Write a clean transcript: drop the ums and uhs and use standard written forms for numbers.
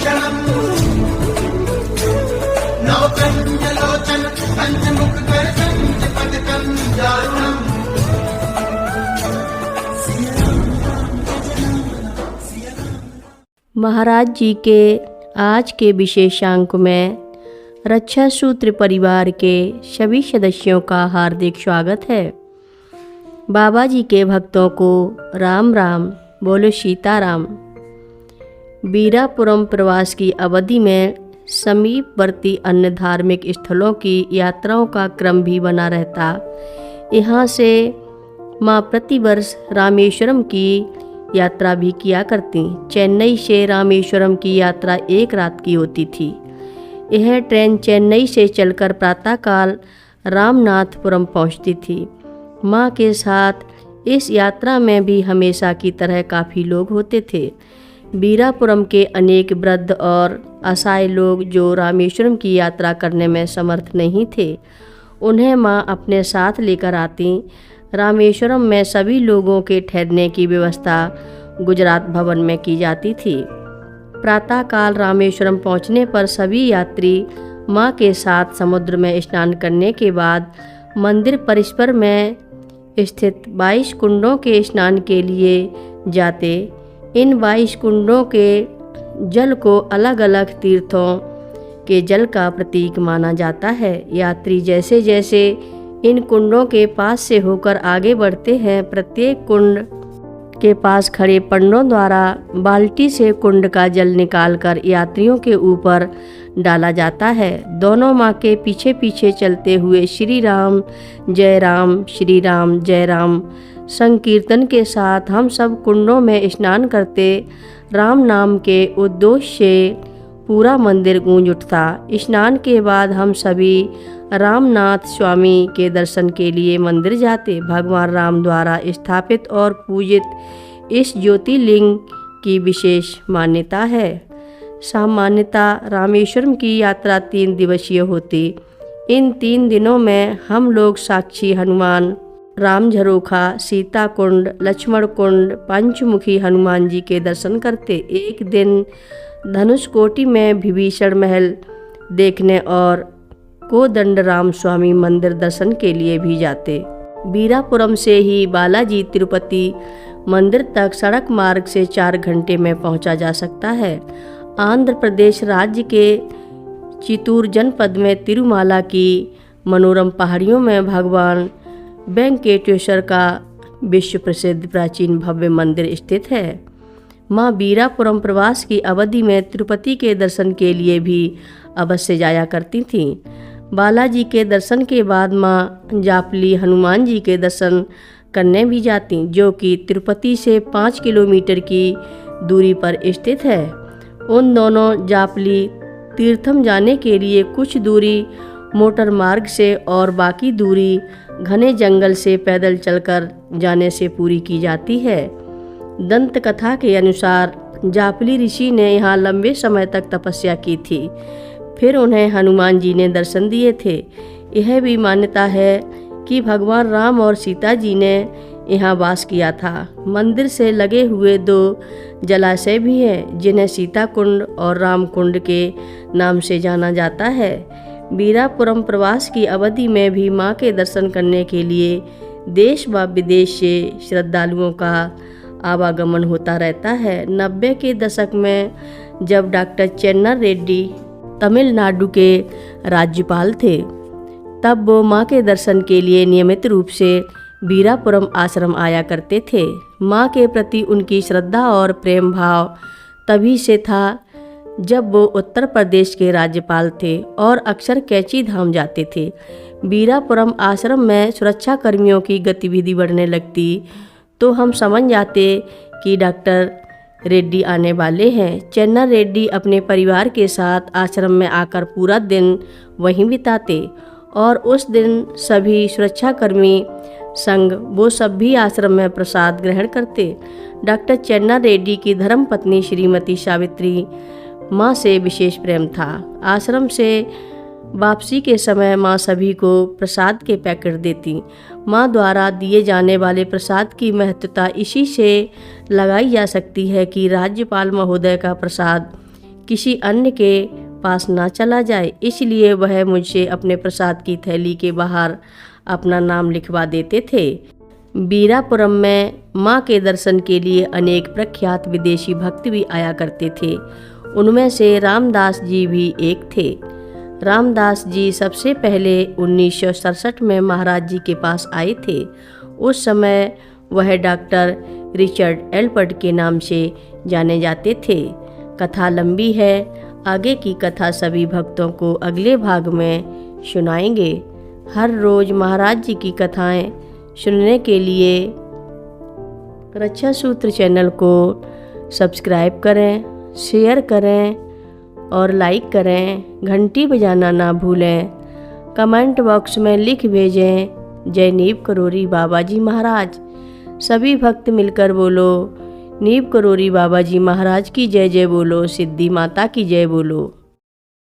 भूषणम् नवकञ्जलोचन पञ्चमुखगर्जन्पदकं दारुणम्। महाराज जी के आज के विशेषांक में रक्षा सूत्र परिवार के सभी सदस्यों का हार्दिक स्वागत है। बाबा जी के भक्तों को राम राम, बोलो सीताराम। बीरापुरम प्रवास की अवधि में समीपवर्ती अन्य धार्मिक स्थलों की यात्राओं का क्रम भी बना रहता। यहाँ से माँ प्रतिवर्ष रामेश्वरम की यात्रा भी किया करती। चेन्नई से रामेश्वरम की यात्रा 1 रात की होती थी। यह ट्रेन चेन्नई से चलकर प्रातःकाल रामनाथपुरम पहुंचती थी। माँ के साथ इस यात्रा में भी हमेशा की तरह काफ़ी लोग होते थे। बीरापुरम के अनेक वृद्ध और असहाय लोग जो रामेश्वरम की यात्रा करने में समर्थ नहीं थे, उन्हें माँ अपने साथ लेकर आती। रामेश्वरम में सभी लोगों के ठहरने की व्यवस्था गुजरात भवन में की जाती थी। प्रातःकाल रामेश्वरम पहुंचने पर सभी यात्री माँ के साथ समुद्र में स्नान करने के बाद मंदिर परिसर में स्थित 22 कुंडों के स्नान के लिए जाते। इन 22 कुंडों के जल को अलग अलग तीर्थों के जल का प्रतीक माना जाता है। यात्री जैसे जैसे इन कुंडों के पास से होकर आगे बढ़ते हैं, प्रत्येक कुंड के पास खड़े पंडों द्वारा बाल्टी से कुंड का जल निकालकर यात्रियों के ऊपर डाला जाता है। दोनों माँ के पीछे पीछे चलते हुए श्री राम जय राम, श्री राम जय राम संकीर्तन के साथ हम सब कुंडों में स्नान करते। राम नाम के उद्घोष से पूरा मंदिर गूंज उठता। स्नान के बाद हम सभी रामनाथ स्वामी के दर्शन के लिए मंदिर जाते। भगवान राम द्वारा स्थापित और पूजित इस ज्योतिर्लिंग की विशेष मान्यता है। सामान्यतः रामेश्वरम की यात्रा 3 दिवसीय होती। इन 3 दिनों में हम लोग साक्षी हनुमान, राम झरोखा, सीता कुंड, लक्ष्मण कुंड, पंचमुखी हनुमान जी के दर्शन करते। एक दिन धनुषकोटि में विभीषण महल देखने और कोदंडराम स्वामी मंदिर दर्शन के लिए भी जाते। बीरापुरम से ही बालाजी तिरुपति मंदिर तक सड़क मार्ग से 4 घंटे में पहुंचा जा सकता है। आंध्र प्रदेश राज्य के चित्तूर जनपद में तिरुमाला की मनोरम पहाड़ियों में भगवान वेंकटेश्वर का विश्व प्रसिद्ध प्राचीन भव्य मंदिर स्थित है। माँ बीरापुरम प्रवास की अवधि में तिरुपति के दर्शन के लिए भी अवश्य जाया करती थीं। बालाजी के दर्शन के बाद माँ जापली हनुमान जी के दर्शन करने भी जाती, जो कि तिरुपति से 5 किलोमीटर की दूरी पर स्थित है। उन दोनों जापली तीर्थम जाने के लिए कुछ दूरी मोटर मार्ग से और बाकी दूरी घने जंगल से पैदल चलकर जाने से पूरी की जाती है। दंत कथा के अनुसार जापली ऋषि ने यहाँ लंबे समय तक तपस्या की थी, फिर उन्हें हनुमान जी ने दर्शन दिए थे। यह भी मान्यता है कि भगवान राम और सीता जी ने यहाँ वास किया था। मंदिर से लगे हुए 2 जलाशय भी हैं, जिन्हें सीता कुंड और राम कुंड के नाम से जाना जाता है। बीरापुरम प्रवास की अवधि में भी माँ के दर्शन करने के लिए देश व विदेश से श्रद्धालुओं का आवागमन होता रहता है। 90 के दशक में जब डॉक्टर चेन्नर रेड्डी तमिलनाडु के राज्यपाल थे, तब वो माँ के दर्शन के लिए नियमित रूप से बीरापुरम आश्रम आया करते थे। माँ के प्रति उनकी श्रद्धा और प्रेम भाव तभी से था जब वो उत्तर प्रदेश के राज्यपाल थे और अक्सर कैची धाम जाते थे। बीरापुरम आश्रम में सुरक्षा कर्मियों की गतिविधि बढ़ने लगती तो हम समझ जाते कि डॉक्टर रेड्डी आने वाले हैं। चेन्नर रेड्डी अपने परिवार के साथ आश्रम में आकर पूरा दिन वहीं बिताते और उस दिन सभी सुरक्षाकर्मी संग वो सब भी आश्रम में प्रसाद ग्रहण करते। डॉक्टर चेन्नर रेड्डी की धर्मपत्नी श्रीमती सावित्री माँ से विशेष प्रेम था। आश्रम से वापसी के समय माँ सभी को प्रसाद के पैकेट देती। माँ द्वारा दिए जाने वाले प्रसाद की महत्वता इसी से लगाई जा सकती है कि राज्यपाल महोदय का प्रसाद किसी अन्य के पास ना चला जाए, इसलिए वह मुझसे अपने प्रसाद की थैली के बाहर अपना नाम लिखवा देते थे। बीरापुरम में माँ के दर्शन के लिए अनेक प्रख्यात विदेशी भक्त भी आया करते थे। उनमें से रामदास जी भी एक थे। रामदास जी सबसे पहले 1967 में महाराज जी के पास आए थे। उस समय वह डॉक्टर रिचर्ड एल्पर्ट के नाम से जाने जाते थे। कथा लंबी है, आगे की कथा सभी भक्तों को अगले भाग में सुनाएंगे। हर रोज़ महाराज जी की कथाएं सुनने के लिए रक्षा सूत्र चैनल को सब्सक्राइब करें, शेयर करें और लाइक करें। घंटी बजाना ना भूलें। कमेंट बॉक्स में लिख भेजें जय नीव करोरी बाबा जी महाराज। सभी भक्त मिलकर बोलो नीव करोरी बाबा जी महाराज की जय जय बोलो, सिद्धि माता की जय बोलो।